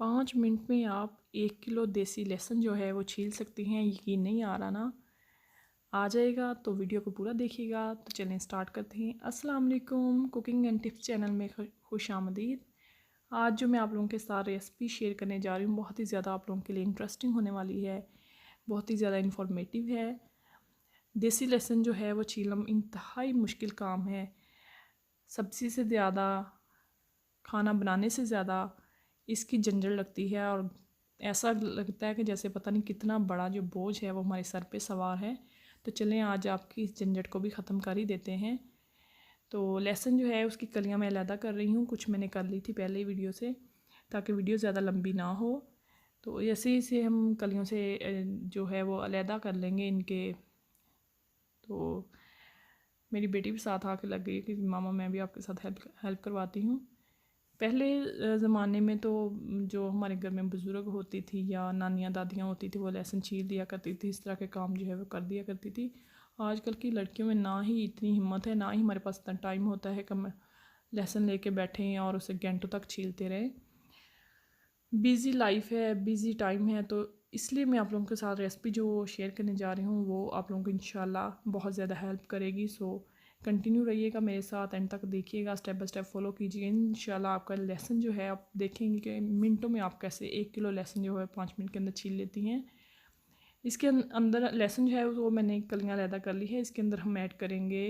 5 minute में आप 1 kilo देसी लहसुन जो है वो छील सकती हैं। यकीन नहीं आ रहा ना? आ जाएगा तो वीडियो को पूरा देखिएगा। तो चलें स्टार्ट करते हैं। अस्सलाम वालेकुम, कुकिंग एंड टिप्स चैनल में खुश आमदीद। आज जो मैं आप लोगों के साथ रेसिपी शेयर करने जा रही हूँ बहुत ही ज़्यादा आप लोगों के लिए इंटरेस्टिंग होने वाली है, बहुत ही ज़्यादा इन्फॉर्मेटिव है। देसी लहसुन जो है वो छीलना इंतहाई मुश्किल काम है। सब्ज़ी से ज़्यादा, खाना बनाने से ज़्यादा इसकी झंझट लगती है और ऐसा लगता है कि जैसे पता नहीं कितना बड़ा जो बोझ है वो हमारे सर पे सवार है। तो चलें आज आपकी इस झंझट को भी ख़त्म कर ही देते हैं। तो लहसुन जो है उसकी कलियां मैं अलहदा कर रही हूँ, कुछ मैंने कर ली थी पहले ही वीडियो से, ताकि वीडियो ज़्यादा लंबी ना हो। तो ऐसे ही से हम कलियों से जो है वो अलहदा कर लेंगे इनके। तो मेरी बेटी भी साथ आके लग गई कि मामा मैं भी आपके साथ हेल्प करवाती हूँ। पहले ज़माने में तो जो हमारे घर में बुज़ुर्ग होती थी या नानियाँ दादियाँ होती थी वो लहसुन छील दिया करती थी, इस तरह के काम जो है वो कर दिया करती थी। आजकल की लड़कियों में ना ही इतनी हिम्मत है, ना ही हमारे पास इतना टाइम होता है कि हम लहसुन लेके बैठें और उसे घंटों तक छीलते रहें। बिज़ी लाइफ है, बिज़ी टाइम है, तो इसलिए मैं आप लोगों के साथ रेसिपी जो शेयर करने जा रही हूँ वो आप लोगों को इंशाल्लाह बहुत ज़्यादा हेल्प करेगी। सो कंटिन्यू रहिएगा मेरे साथ, एंड तक देखिएगा, स्टेप बाय स्टेप फॉलो कीजिए। इंशाल्लाह आपका लहसुन जो है आप देखेंगे कि मिनटों में आप कैसे 1 किलो लहसुन जो है 5 मिनट के अंदर छील लेती हैं। इसके अंदर लहसुन जो है वो मैंने कलियाँ अलहदा कर ली है। इसके अंदर हम ऐड करेंगे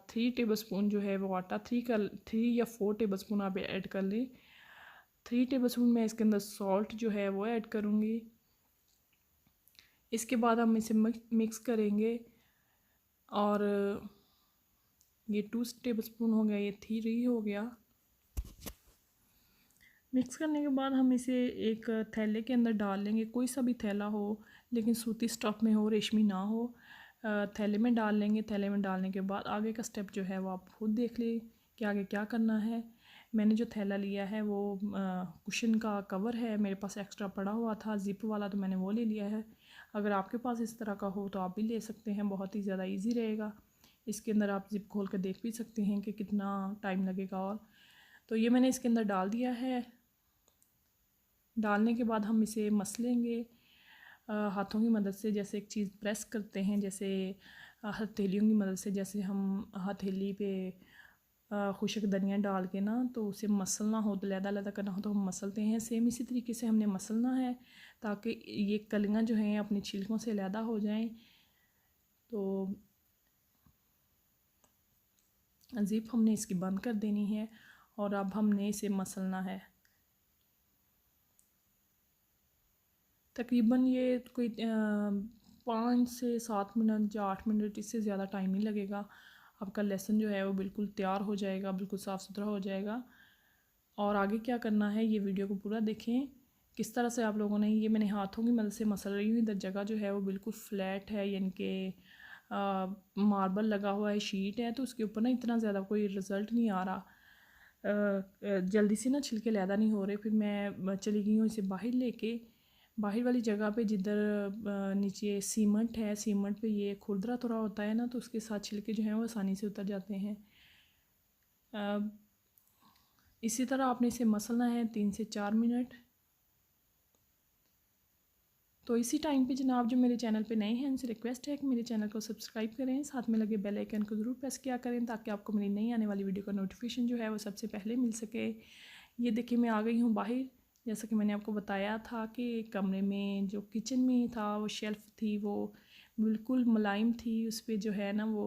3 टेबल स्पून जो है वो आटा, 3 या 4 टेबल स्पून आप ऐड कर लें। 3 टेबल स्पून मैं इसके अंदर सॉल्ट जो है वो ऐड करूँगी। इसके बाद हम इसे मिक्स करेंगे और ये 2 टेबल स्पून हो गया, ये 3 हो गया। मिक्स करने के बाद हम इसे एक थैले के अंदर डाल लेंगे, कोई सा भी थैला हो लेकिन सूती स्टफ में हो, रेशमी ना हो। थैले में डाल लेंगे। थैले में डालने के बाद आगे का स्टेप जो है वो आप खुद देख लें कि आगे क्या करना है। मैंने जो थैला लिया है वो कुशन का कवर है, मेरे पास एक्स्ट्रा पड़ा हुआ था ज़िप वाला, तो मैंने वो ले लिया है। अगर आपके पास इस तरह का हो तो आप भी ले सकते हैं, बहुत ही ज़्यादा ईजी रहेगा। इसके अंदर आप ज़िप खोल कर देख भी सकते हैं कि कितना टाइम लगेगा। और तो ये मैंने इसके अंदर डाल दिया है। डालने के बाद हम इसे मस लेंगे हाथों की मदद से, जैसे एक चीज़ प्रेस करते हैं, जैसे हथेलियों की मदद से, जैसे हम हथेली पे खुशक धनिया डाल के ना तो उसे मसलना हो तो लहदा करना हो तो हम मसलते हैं, सेम इसी तरीके से हमने मसलना है ताकि ये कलियाँ जो हैं अपने छिलकों से लहदा हो जाएं। तो ज़िप हमने इसकी बंद कर देनी है और अब हमने इसे मसलना है। तकरीबन ये कोई 5 से 7 मिनट या 8 मिनट, इससे ज़्यादा टाइम नहीं लगेगा। आपका लहसुन जो है वो बिल्कुल तैयार हो जाएगा, बिल्कुल साफ़ सुथरा हो जाएगा। और आगे क्या करना है ये वीडियो को पूरा देखें किस तरह से आप लोगों ने, ये मैंने हाथों की मदद से मसल रही हूँ। इधर जगह जो है वो बिल्कुल फ्लैट है, यानी कि मार्बल लगा हुआ है, शीट है, तो उसके ऊपर ना इतना ज़्यादा कोई रिज़ल्ट नहीं आ रहा। जल्दी से ना छिलके लैदा नहीं हो रहे। फिर मैं चली गई हूँ इसे बाहर लेके, बाहर वाली जगह पे जिधर नीचे सीमेंट है, सीमेंट पे ये खुरदरा थोड़ा होता है ना, तो उसके साथ छिलके जो हैं वो आसानी से उतर जाते हैं। इसी तरह आपने इसे मसलना है 3 से 4 मिनट। तो इसी टाइम पे जनाब जो मेरे चैनल पे नए हैं उनसे रिक्वेस्ट है कि मेरे चैनल को सब्सक्राइब करें, साथ में लगे बेल आइकन को ज़रूर प्रेस किया करें ताकि आपको मेरी नई आने वाली वीडियो का नोटिफिकेशन जो है वो सबसे पहले मिल सके। ये देखिए मैं आ गई हूँ बाहर। जैसा कि मैंने आपको बताया था कि कमरे में जो किचन में था वो शेल्फ़ थी वो बिल्कुल मुलायम थी, उस पर जो है ना वो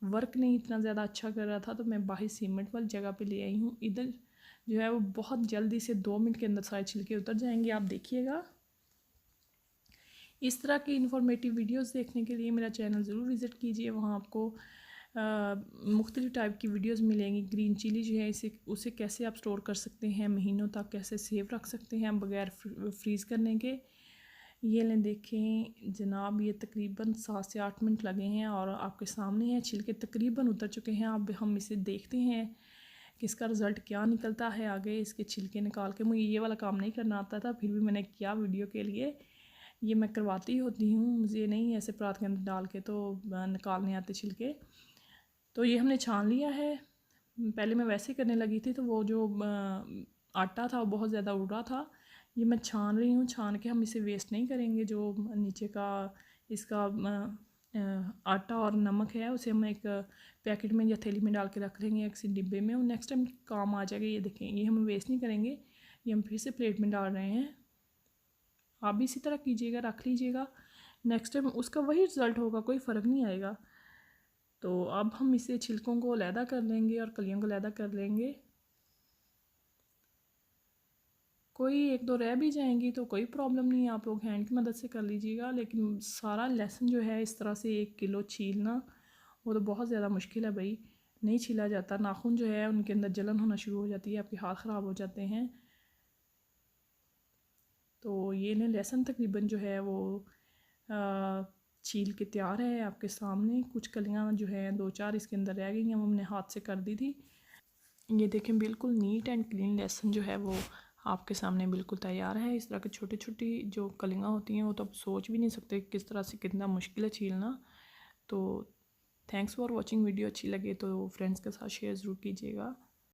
वर्क नहीं इतना ज़्यादा अच्छा कर रहा था, तो मैं बाहर सीमेंट वाली जगह पे ले आई हूँ। इधर जो है वो बहुत जल्दी से 2 मिनट के अंदर सारे छिलके उतर जाएंगे, आप देखिएगा। इस तरह की इन्फॉर्मेटिव वीडियोस देखने के लिए मेरा चैनल ज़रूर विज़िट कीजिए, वहाँ आपको मुख्तलिफ़ टाइप की वीडियोस मिलेंगी। ग्रीन चिली जो है इसे उसे कैसे आप स्टोर कर सकते हैं, महीनों तक कैसे सेव रख सकते हैं बगैर फ्रीज़ करने के। ये लें देखें जनाब, ये तकरीबन 7 से 8 मिनट लगे हैं और आपके सामने है, छिलके तकरीबन उतर चुके हैं। अब हम इसे देखते हैं कि इसका रिज़ल्ट क्या निकलता है। आगे इसके छिलके निकाल के, मुझे ये वाला काम नहीं करना आता था, फिर भी मैंने किया वीडियो के लिए। ये मैं करवाती होती हूँ, मुझे नहीं ऐसे परात के अंदर डाल के तो निकालने आते छिलके। तो ये हमने छान लिया है। पहले मैं वैसे करने लगी थी तो वो जो आटा था वो बहुत ज़्यादा उड़ रहा था। ये मैं छान रही हूँ, छान के हम इसे वेस्ट नहीं करेंगे। जो नीचे का इसका आटा और नमक है उसे हम एक पैकेट में या थैली में डाल के रख लेंगे किसी डिब्बे में, और नेक्स्ट टाइम काम आ जाएगा। ये देखें, ये हम वेस्ट नहीं करेंगे, ये हम फिर से प्लेट में डाल रहे हैं। आप भी इसी तरह कीजिएगा, रख लीजिएगा, नेक्स्ट टाइम उसका वही रिज़ल्ट होगा, कोई फ़र्क नहीं आएगा। तो अब हम इसे छिलकों को अलहदा कर लेंगे और कलियों को अलहदा कर लेंगे। कोई एक दो रह भी जाएंगी तो कोई प्रॉब्लम नहीं है, आप लोग हैंड की मदद से कर लीजिएगा। लेकिन सारा लहसुन जो है इस तरह से 1 किलो छीलना वो तो बहुत ज़्यादा मुश्किल है भाई, नहीं छीला जाता। नाखून जो है उनके अंदर जलन होना शुरू हो जाती है, आपके हाथ ख़राब हो जाते हैं। तो ये ने लहसुन तकरीबन जो है वो छील के तैयार है आपके सामने। कुछ कलियाँ जो हैं 2-4 इसके अंदर रह गई हैं, वो हमने हाथ से कर दी थी। ये देखें, बिल्कुल नीट एंड क्लीन लहसुन जो है वो आपके सामने बिल्कुल तैयार है। इस तरह की छोटी छोटी जो कलियाँ होती हैं वो तो आप सोच भी नहीं सकते किस तरह से, कितना मुश्किल है छीलना। तो थैंक्स फॉर वॉचिंग। वीडियो अच्छी लगे तो फ्रेंड्स के साथ शेयर ज़रूर कीजिएगा।